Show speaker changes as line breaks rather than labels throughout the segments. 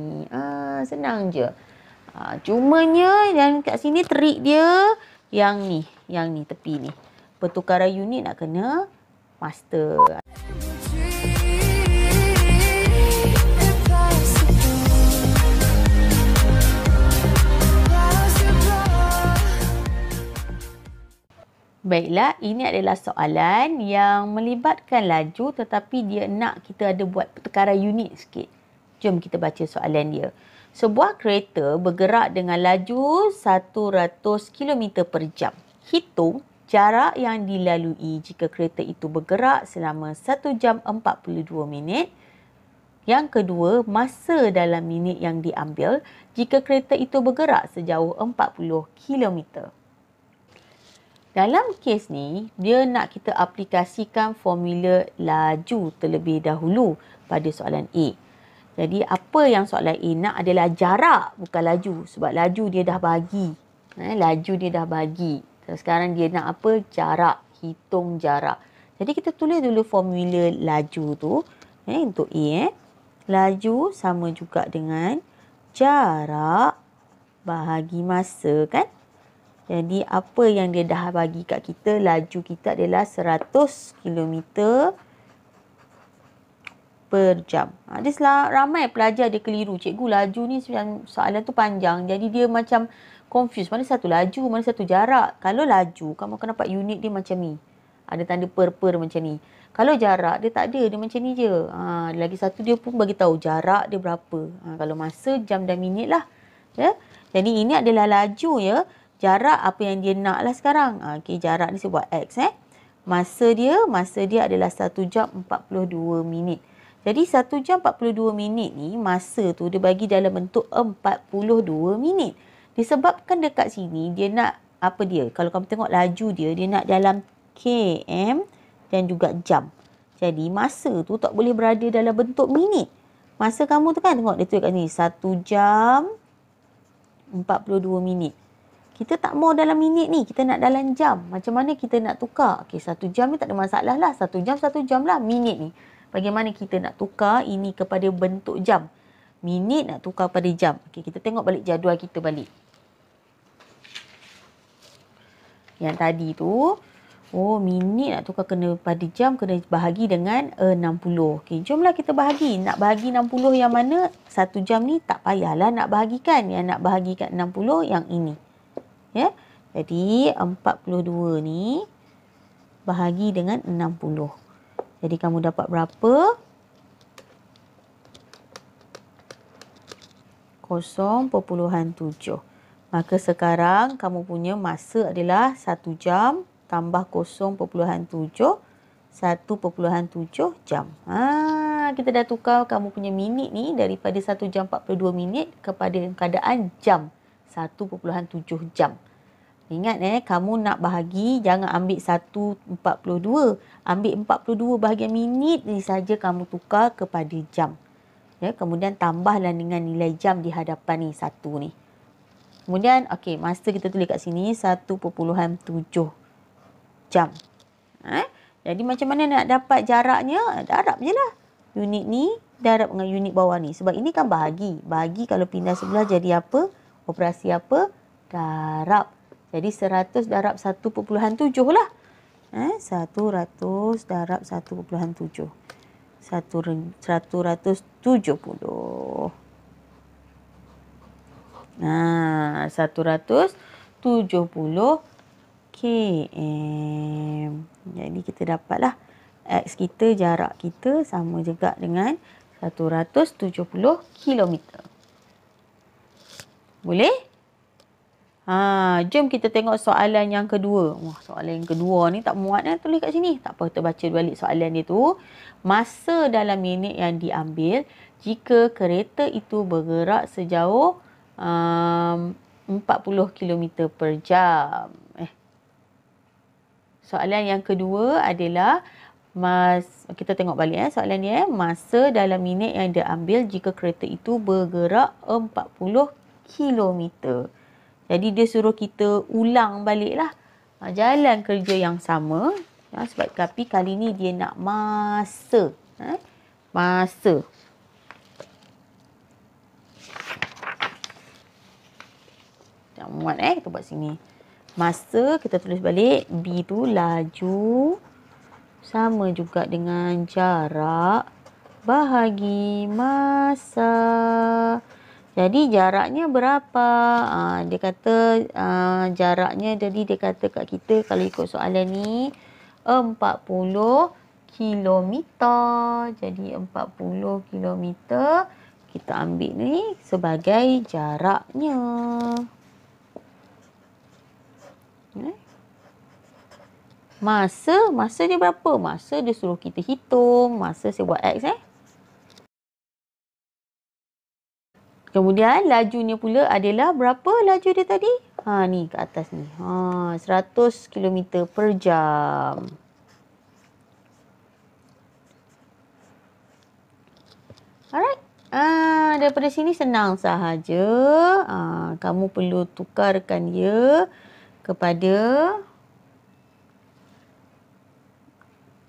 ni. Senang je. Cumanya yang kat sini trik dia yang ni tepi ni. Pertukaran unit nak kena master. Baiklah, ini adalah soalan yang melibatkan laju tetapi dia nak kita ada buat pertukaran unit sikit. Jom kita baca soalan dia. Sebuah kereta bergerak dengan laju 100 km per jam. Hitung jarak yang dilalui jika kereta itu bergerak selama 1 jam 42 minit. Yang kedua, masa dalam minit yang diambil jika kereta itu bergerak sejauh 40 km. Dalam kes ni, dia nak kita aplikasikan formula laju terlebih dahulu pada soalan A. Jadi, apa yang soalan A nak adalah jarak, bukan laju. Sebab laju dia dah bagi. Laju dia dah bagi. Sekarang dia nak apa? Jarak. Hitung jarak. Jadi, kita tulis dulu formula laju tu. Untuk A. Laju sama juga dengan jarak bahagi masa, kan? Jadi, apa yang dia dah bagi kat kita, laju kita adalah 100 km per jam. Dia ramai pelajar dia keliru. Cikgu, laju ni soalan tu panjang. Jadi, dia macam confuse. Mana satu laju, mana satu jarak. Kalau laju, kamu akan dapat unit dia macam ni. Ada tanda per macam ni. Kalau jarak, dia tak ada. Dia macam ni je. Lagi satu, dia pun bagi tahu jarak dia berapa. Kalau masa, jam dan minit lah. Ya? Jadi, ini adalah laju ya. Jarak apa yang dia nak lah sekarang. Okey, jarak ni saya buat X. Masa dia adalah 1 jam 42 minit. Jadi 1 jam 42 minit ni, masa tu dia bagi dalam bentuk 42 minit. Disebabkan dekat sini, dia nak apa dia? Kalau kamu tengok laju dia nak dalam km dan juga jam. Jadi masa tu tak boleh berada dalam bentuk minit. Masa kamu tu kan, tengok dia tulis kat ni, 1 jam 42 minit. Kita tak mau dalam minit ni. Kita nak dalam jam. Macam mana kita nak tukar? Okey, 1 jam ni tak ada masalah lah. 1 jam lah minit ni. Bagaimana kita nak tukar ini kepada bentuk jam? Minit nak tukar pada jam. Okey, kita tengok balik jadual kita balik. Yang tadi tu, minit nak tukar kena pada jam, kena bahagi dengan 60. Okey, jomlah kita bahagi. Nak bahagi 60 yang mana? 1 jam ni tak payahlah nak bahagikan. Yang nak bahagikan 60 yang ini. Ya, jadi 42 ni bahagi dengan 60. Jadi kamu dapat berapa? 0.7. Maka sekarang kamu punya masa adalah 1 jam tambah 0.7, 1.7 jam. Kita dah tukar kamu punya minit ni daripada 1 jam 42 minit kepada keadaan jam. 1.7 jam. Ingat kamu nak bahagi, jangan ambil 1.42. Ambil 42 bahagian minit ni saja kamu tukar kepada jam. Ya, kemudian tambahlah dengan nilai jam di hadapan ni, 1 ni. Kemudian, okey, masa kita tulis kat sini 1.7 jam. Jadi macam mana nak dapat jaraknya? Darab je lah. Unit ni darab dengan unit bawah ni. Sebab ini kan bahagi. Bahagi kalau pindah sebelah jadi apa? Operasi apa? Darab. Jadi 100 darab 1.7 lah. 100 darab 1.7. 170. 170 km. Jadi kita dapatlah X kita, jarak kita sama juga dengan 170 km. Boleh? Jom kita tengok soalan yang kedua. Soalan yang kedua ni tak muat tulis kat sini. Tak apa, kita baca balik soalan dia tu. Masa dalam minit yang diambil jika kereta itu bergerak sejauh 40 km per jam. Soalan yang kedua adalah kita tengok balik soalan dia. Masa dalam minit yang diambil jika kereta itu bergerak 40 km. Jadi dia suruh kita ulang balik lah. Jalan kerja yang sama. Sebab tapi kali ni dia nak masa. Masa. muat kita buat sini. Masa kita tulis balik, B tu laju sama juga dengan jarak bahagi masa. Jadi jaraknya berapa? Dia kata jaraknya, jadi dia kata kat kita kalau ikut soalan ni 40 kilometer. Jadi 40 kilometer kita ambil ni sebagai jaraknya. Masa dia berapa? Masa dia suruh kita hitung. Masa saya buat X Kemudian lajunya pula adalah berapa laju dia tadi? Ni kat atas ni. 100 km per jam. Alright. Daripada sini senang sahaja. Kamu perlu tukarkan dia kepada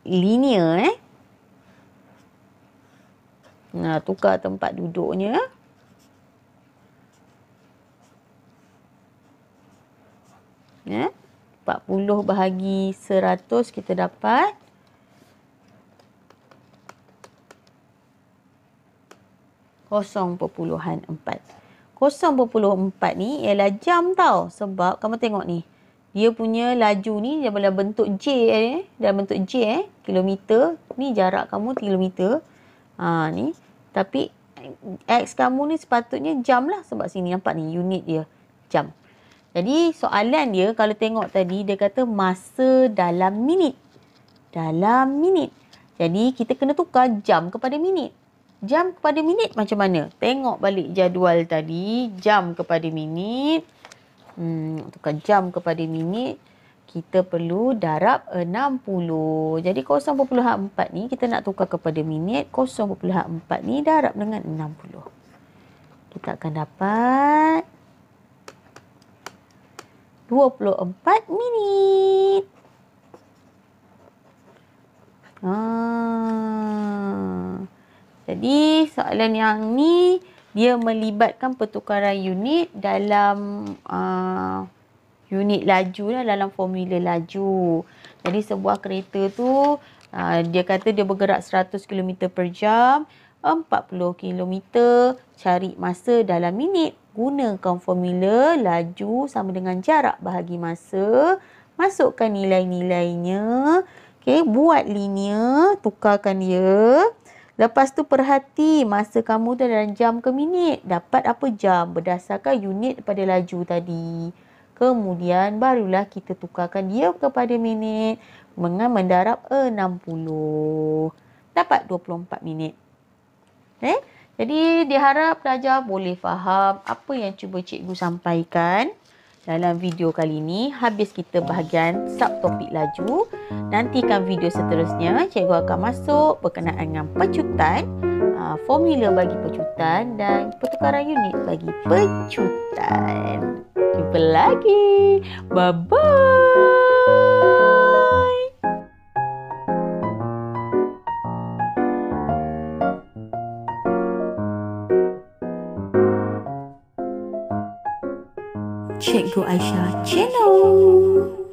linear. Tukar tempat duduknya. Ya, 40 bahagi 100 kita dapat 0.4. 0.4 ni ialah jam tau. Sebab kamu tengok ni, dia punya laju ni dalam bentuk J dalam bentuk J kilometer. Ni jarak kamu kilometer. Ni. Tapi X kamu ni sepatutnya jam lah. Sebab sini nampak ni unit dia jam. Jadi soalan dia kalau tengok tadi dia kata masa dalam minit. Dalam minit. Jadi kita kena tukar jam kepada minit. Jam kepada minit macam mana? Tengok balik jadual tadi. Jam kepada minit. Tukar jam kepada minit. Kita perlu darab 60. Jadi 0.4 ni kita nak tukar kepada minit. 0.4 ni darab dengan 60. Kita akan dapat 24 minit. Jadi soalan yang ni dia melibatkan pertukaran unit dalam unit laju lah, dalam formula laju. Jadi sebuah kereta tu dia kata dia bergerak 100 km per jam, 40 km, cari masa dalam minit. Gunakan formula laju sama dengan jarak bahagi masa. Masukkan nilai-nilainya. Okey, buat linear, tukarkan dia. Lepas tu perhati masa kamu tu dalam jam ke minit. Dapat apa jam berdasarkan unit pada laju tadi. Kemudian barulah kita tukarkan dia kepada minit dengan mendarab 60. Dapat 24 minit. Jadi diharap pelajar boleh faham apa yang cuba cikgu sampaikan dalam video kali ini. Habis kita bahagian subtopik laju. Nantikan video seterusnya. Cikgu akan masuk berkenaan dengan pecutan, formula bagi pecutan dan pertukaran unit bagi pecutan. Jumpa lagi. Bye-bye. Cikgu Aisyah Channel.